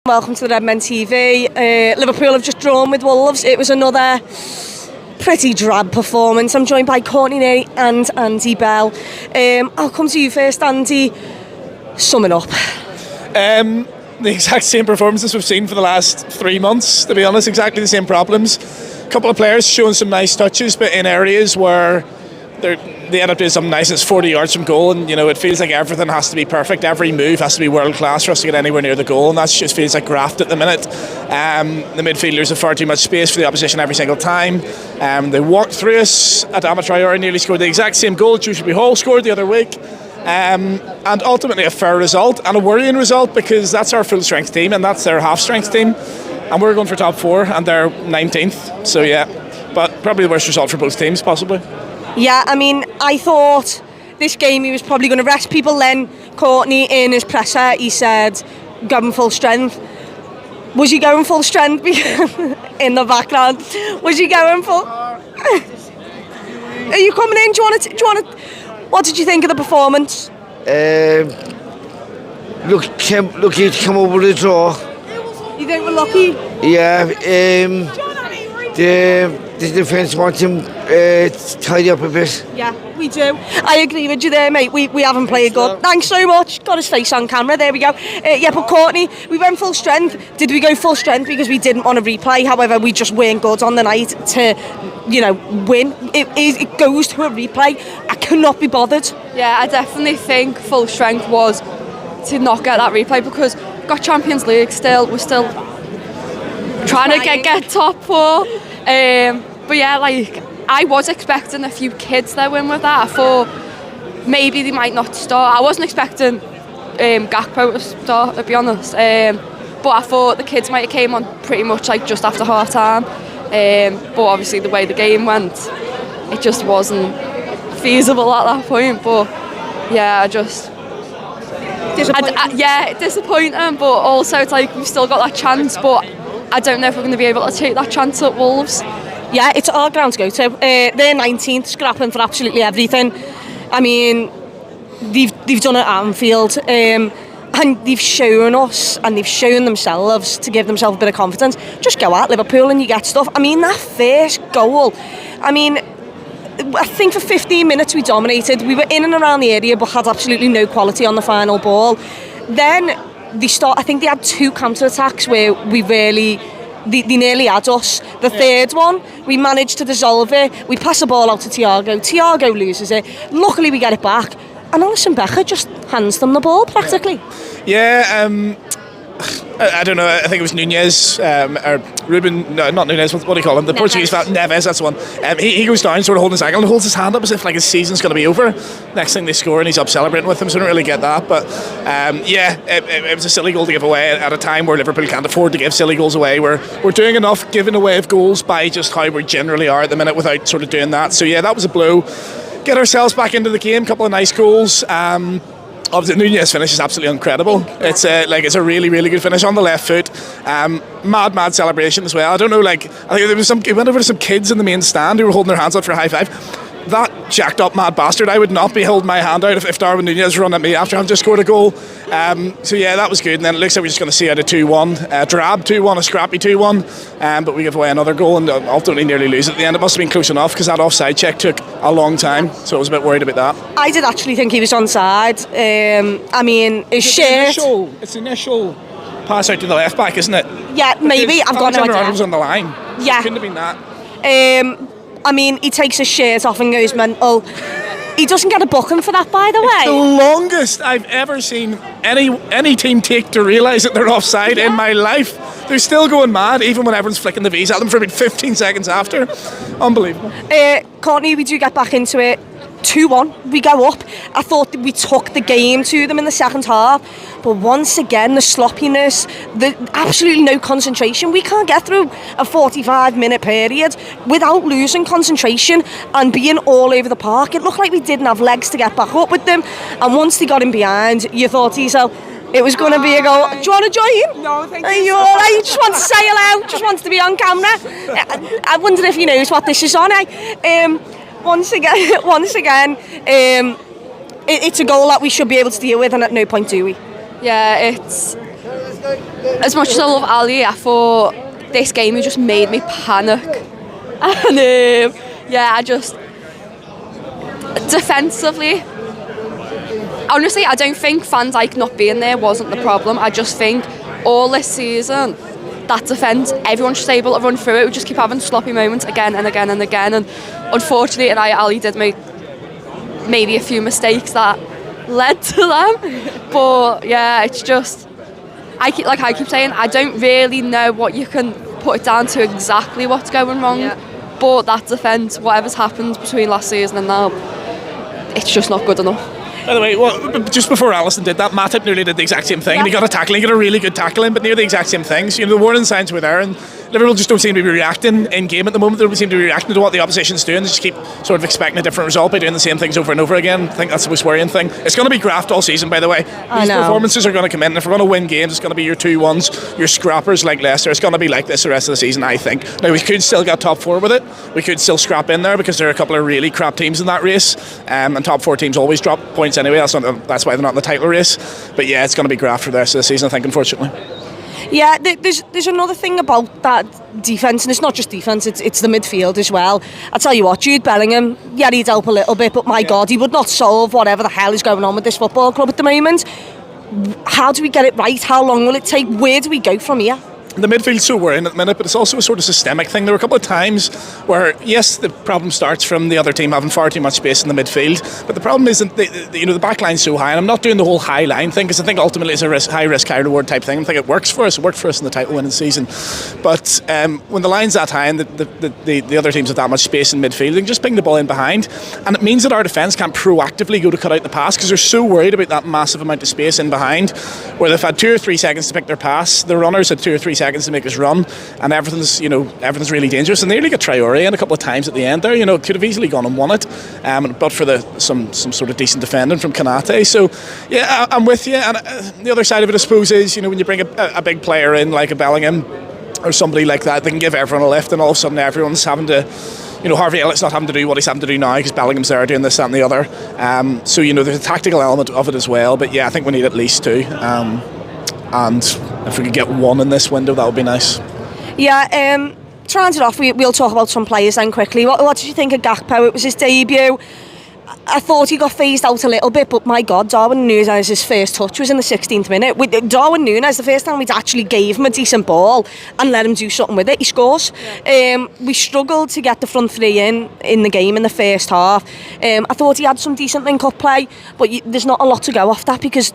Welcome to the Redmen TV. Liverpool have just drawn with Wolves. It was another pretty drab performance. I'm joined by Courtney and Andy Bell. I'll come to you first, Andy. Sum it up. The exact same performances we've seen for the last 3 months, to be honest. Exactly the same problems. A couple of players showing some nice touches, but in areas where they end up doing something nice. It's 40 yards from goal, and it feels like everything has to be perfect. Every move has to be world class for us to get anywhere near the goal, and that just feels like graft at the minute. The midfielders have far too much space for the opposition every single time. They walked through us. Adama Traore nearly scored the exact same goal Dewsbury Hall scored the other week. And ultimately a fair result and a worrying result, because that's our full strength team and that's their half strength team, and we're going for top 4 and they're 19th. So yeah, but probably the worst result for both teams possibly. Yeah, I mean, I thought this game he was probably going to rest people. Then Courtney, in his presser, he said going full strength. Was he going full strength? In the background, was he going full? Are you coming in? Do you want to? What did you think of the performance? Lucky to come over the draw. You think we're lucky? Yeah. The defence wants him tidy up a bit. Yeah, we do. I agree with you there, mate. We haven't played good. Thanks so much. Got his face on camera. There we go. Yeah, but Courtney, we went full strength. Did we go full strength because we didn't want to replay? However, we just weren't good on the night to, win. It goes to a replay. I cannot be bothered. Yeah, I definitely think full strength was to not get that replay, because we've got Champions League still. We're still trying to get top 4. But yeah, I was expecting a few kids that win with that. I thought maybe they might not start. I wasn't expecting Gakpo to start, to be honest. But I thought the kids might have came on pretty much just after half time. But obviously the way the game went, it just wasn't feasible at that point. But yeah, disappointing. But also it's we've still got that chance. But I don't know if we're going to be able to take that chance at Wolves. Yeah, it's our ground to go to. They're 19th, scrapping for absolutely everything. I mean, they've done it at Anfield, and they've shown us and they've shown themselves to give themselves a bit of confidence. Just go at Liverpool and you get stuff. I mean, that first goal, I think for 15 minutes we dominated. We were in and around the area but had absolutely no quality on the final ball. Then I think they had 2 counter-attacks where they nearly had us. The third one, we managed to dissolve it. We pass the ball out to Thiago. Thiago loses it. Luckily we get it back, and Alisson Becker just hands them the ball practically. Yeah, I don't know, I think it was Nunez, or Ruben, no, not Nunez, what do you call him? The Neves. Portuguese fella, Neves, that's the one. He goes down, sort of holding his ankle and holds his hand up as if his season's going to be over. Next thing they score and he's up celebrating with them, so I don't really get that. But it was a silly goal to give away at a time where Liverpool can't afford to give silly goals away. We're doing enough giving away of goals by just how we generally are at the minute without sort of doing that. So yeah, that was a blow. Get ourselves back into the game, couple of nice goals. Obviously, Nunez finish is absolutely incredible. It's a really, really good finish on the left foot. Mad celebration as well. I don't know, I think there was he went over to some kids in the main stand who were holding their hands out for a high five. That jacked up mad bastard, I would not be holding my hand out if Darwin Nunez run at me after I've just scored a goal. So yeah, that was good. And then it looks like we're just going to see out a 2-1, drab 2-1, a scrappy 2-1. But we give away another goal and ultimately nearly lose at the end. It must have been close enough because that offside check took a long time, so I was a bit worried about that. I did actually think he was onside. His shirt. It's the initial pass out to the left back, isn't it? Yeah, maybe. I've got no idea. Was on the line. Yeah. It couldn't have been that. He takes his shirt off and goes mental. He doesn't get a booking for that, by the way. It's the longest I've ever seen any team take to realise that they're offside in my life. They're still going mad, even when everyone's flicking the V's at them for about 15 seconds after. Unbelievable. Courtney, we do get back into it. 2-1, we go up. I thought that we took the game to them in the second half, but once again the sloppiness, the absolutely no concentration. We can't get through a 45-minute period without losing concentration and being all over the park. It looked like we didn't have legs to get back up with them, and once they got in behind, you thought to yourself, it was going to be a goal. Do you want to join? No, thank you. Are you all right? Just want to say hello? Just wants to be on camera? I wonder if he knows what this is on, Once again, it's a goal that we should be able to deal with, and at no point do we. Yeah, it's as much as I love Ali, I thought this game he just made me panic. And I just defensively, honestly, I don't think Van Dijk not being there wasn't the problem. I just think all this season, that defence, everyone should be able to run through it. We just keep having sloppy moments again and again and again. And unfortunately, Ali did make maybe a few mistakes that led to them. But yeah, it's just, I keep saying, I don't really know what you can put it down to exactly what's going wrong. Yeah. But that defence, whatever's happened between last season and now, it's just not good enough. By the way, just before Alisson did that, Matip nearly did the exact same thing. And he got a tackle, he got a really good tackle in, but near the exact same things. You know, the warning signs were there, and Liverpool just don't seem to be reacting in game at the moment. They don't seem to be reacting to what the opposition's doing. They just keep sort of expecting a different result by doing the same things over and over again. I think that's the most worrying thing. It's going to be graft all season, by the way. These performances are going to come in, and if we're going to win games, it's going to be your 2-1s, your scrappers like Leicester. It's going to be like this the rest of the season, I think. Now, we could still get top 4 with it. We could still scrap in there because there are a couple of really crap teams in that race, and top 4 teams always drop points anyway. That's why they're not in the title race. But yeah, it's going to be graft for the rest of the season, I think, unfortunately. Yeah, there's another thing about that defence, and it's not just defence, it's the midfield as well. I tell you what, Jude Bellingham, yeah, he'd help a little bit, but my God, he would not solve whatever the hell is going on with this football club at the moment. How do we get it right? How long will it take? Where do we go from here? The midfield's so worrying at the minute, but it's also a sort of systemic thing. There were a couple of times where, yes, the problem starts from the other team having far too much space in the midfield, but the problem isn't the back line's so high, and I'm not doing the whole high line thing because I think ultimately it's a high risk, high reward type thing. I think it works for us. It worked for us in the title winning season, but when the line's that high and the other teams have that much space in midfield, they can just ping the ball in behind, and it means that our defence can't proactively go to cut out the pass because they're so worried about that massive amount of space in behind, where they've had 2 or 3 seconds to pick their pass. The runners had 2 or 3 seconds to make us run, and everything's really dangerous. And they nearly got Traore in a couple of times at the end there. Could have easily gone and won it, but for some sort of decent defending from Kanate. So yeah, I'm with you. And the other side of it, I suppose, is when you bring a big player in like a Bellingham or somebody like that, they can give everyone a lift, and all of a sudden everyone's having to. Harvey Elliott's not having to do what he's having to do now because Bellingham's there doing this, that and the other. So there's a tactical element of it as well. But yeah, I think we need at least 2. And if we could get 1 in this window, that would be nice. Yeah, to round it off, we'll talk about some players then quickly. What did you think of Gakpo? It was his debut. I thought he got phased out a little bit, but my God, Darwin Núñez's first touch was in the 16th minute. With Darwin Núñez, the first time we'd actually gave him a decent ball and let him do something with it, he scores. We struggled to get the front 3 in the game in the first half. I thought he had some decent link-up play, but there's not a lot to go off that because...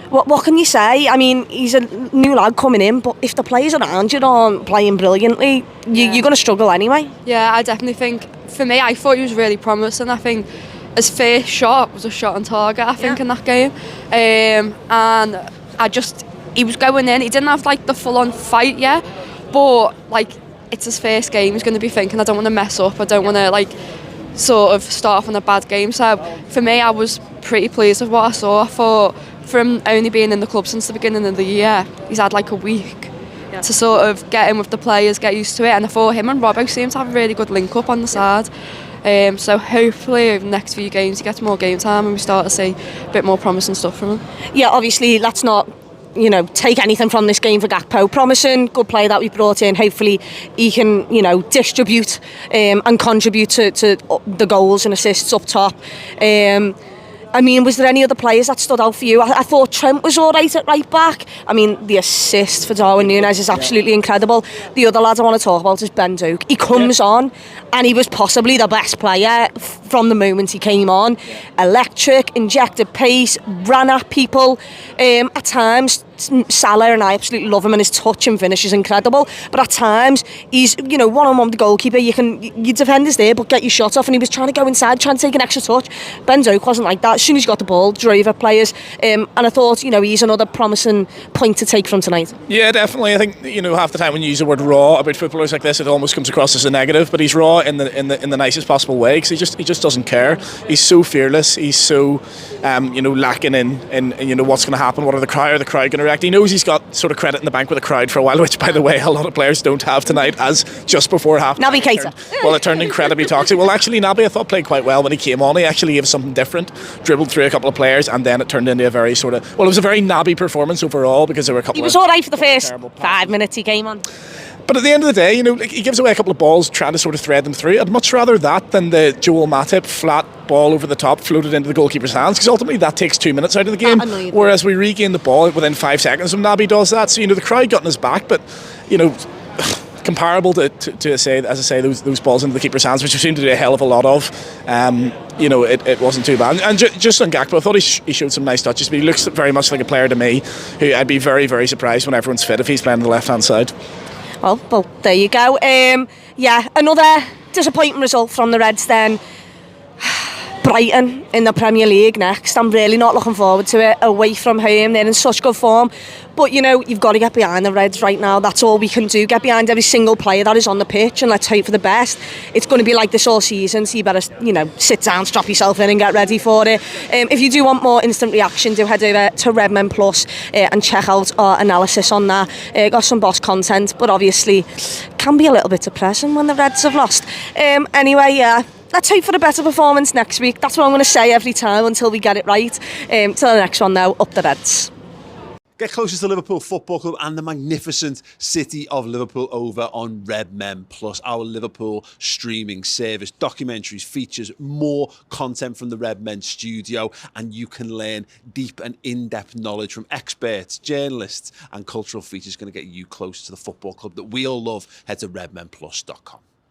What can you say? I mean, he's a new lad coming in, but if the players around you aren't playing brilliantly, you're going to struggle anyway. Yeah, I definitely think, for me, I thought he was really promising. I think his first shot was a shot on target, I think, in that game. And he was going in. He didn't have, the full-on fight yet, but, it's his first game. He's going to be thinking, I don't want to mess up. I don't want to, sort of start off on a bad game. So, for me, I was pretty pleased with what I saw. I thought... from only being in the club since the beginning of the year, he's had a week to sort of get in with the players, get used to it, and I thought him and Robbo seem to have a really good link up on the side. So hopefully over the next few games he gets more game time and we start to see a bit more promising stuff from him. Yeah, obviously let's not take anything from this game for Gakpo. Promising, good player that we brought in. Hopefully he can, distribute and contribute to the goals and assists up top. I mean, was there any other players that stood out for you? I thought Trent was all right at right back. I mean, the assist for Darwin Núñez is absolutely incredible. The other lad I want to talk about is Ben Doak. He comes on and he was possibly the best player from the moment he came on. Electric, injected pace, ran at people. At times, Salah and I absolutely love him, and his touch and finish is incredible. But at times, he's one-on-one with the goalkeeper. Your defender's there, but get your shot off. And he was trying to go inside, trying to take an extra touch. Ben Doak wasn't like that. As soon as he got the ball, drove at players. And I thought, he's another promising point to take from tonight. Yeah, definitely. I think half the time when you use the word raw about footballers like this, it almost comes across as a negative. But he's raw in the nicest possible way because he just doesn't care. He's so fearless. He's so lacking in what's going to happen. What are the crowd going to correct. He knows he's got sort of credit in the bank with a crowd for a while, which, by the way, a lot of players don't have tonight, as just before half. Naby Keita. Well, it turned incredibly toxic. Well, actually, Naby, I thought, played quite well when he came on. He actually gave something different, dribbled through a couple of players, and then it turned into a very sort of, well, it was a very Naby performance overall, because there were a couple He was of all right for the first terrible passes. 5 minutes he came on. But at the end of the day, you know, like, he gives away a couple of balls trying to sort of thread them through. I'd much rather that than the Joel Matip flat ball over the top floated into the goalkeeper's hands, because ultimately that takes 2 minutes out of the game. Whereas we regain the ball within 5 seconds when Naby does that. So, you know, the crowd got in his back, but, you know, comparable to say, as I say, those balls into the keeper's hands, which we seem to do a hell of a lot of. You know, it wasn't too bad. And just on Gakpo, I thought he showed some nice touches, but he looks very much like a player to me who I'd be very, very surprised when everyone's fit if he's playing on the left-hand side. Well, there you go. Yeah, another disappointing result from the Reds then. Brighton in the Premier League next. I'm really not looking forward to it. Away from home, they're in such good form. But, you know, you've got to get behind the Reds right now. That's all we can do. Get behind every single player that is on the pitch, and let's hope for the best. It's going to be like this all season, so you better, you know, sit down, strap yourself in and get ready for it. If you do want more instant reaction, do head over to Redmen Plus and check out our analysis on that. Got some boss content, but obviously can be a little bit depressing when the Reds have lost. Anyway, yeah. Let's hope for a better performance next week. That's what I'm going to say every time until we get it right. Till the next one now, up the Reds. Get closer to Liverpool Football Club and the magnificent city of Liverpool over on Redmen Plus, our Liverpool streaming service. Documentaries, features, more content from the Redmen studio, and you can learn deep and in-depth knowledge from experts, journalists, and cultural features going to get you close to the football club that we all love. Head to redmenplus.com.